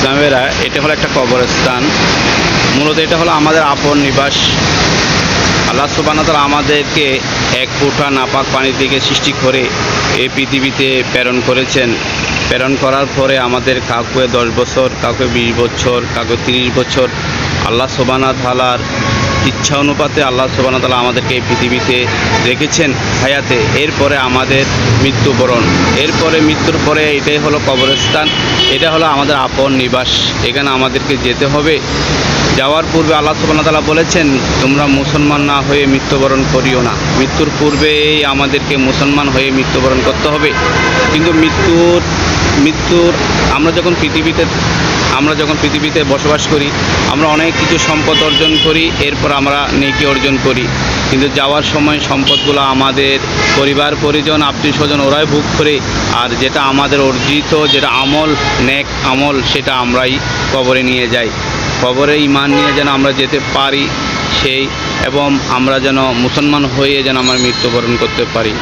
ইসলামেরা, এটা হলো একটা কবরস্থান। মূলত এটা হলো আমাদের আপন নিবাস। আল্লাহ সুবহানাহু ওয়া তাআলা আমাদেরকে এক ফোঁটা নাপাক পানি থেকে সৃষ্টি করে এই পৃথিবীতে প্রেরণ করেছেন। প্রেরণ করার পরে আমাদের কাউকে 10 বছর, কাউকে 20 বছর, কাউকে 30 বছর আল্লাহ সুবহানাহু ওয়া তাআলার ইচ্ছা অনুপাতে আল্লাহ সুবহানাহু ওয়া তাআলা আমাদেরকে এই পৃথিবীতে রেখেছেন হায়াতে। এরপরে আমাদের মৃত্যুবরণ, এরপরে মৃত্যুর পরে এটাই হলো কবরস্থান। এটা হলো আমাদের আপন নিবাস। এখানে আমাদেরকে যেতে হবে। যাওয়ার পূর্বে আল্লাহ সুবহানাহু ওয়া তাআলা বলেছেন, তোমরা মুসলমান না হয়ে মৃত্যুবরণ করিও না। মৃত্যুর পূর্বেই আমাদেরকে মুসলমান হয়ে মৃত্যুবরণ করতে হবে। কিন্তু মৃত্যুর আমরা যখন পৃথিবীতে বসবাস করি, আমরা অনেক কিছু সম্পদ অর্জন করি, এরপর আমরা নেকি অর্জন করি। কিন্তু যাওয়ার সময় সম্পদগুলো আমাদের পরিবার পরিজন আত্মীয় স্বজন ওরাই ভোগ করে, আর যেটা আমাদের অর্জিত যেটা আমল, নেক আমল, সেটা আমরাই কবরে নিয়ে যাই। কবরে ঈমান নিয়ে যেন আমরা যেতে পারি এবং আমরা যেন মুসলমান হয়ে যেন আমরা মৃত্যুবরণ করতে পারি।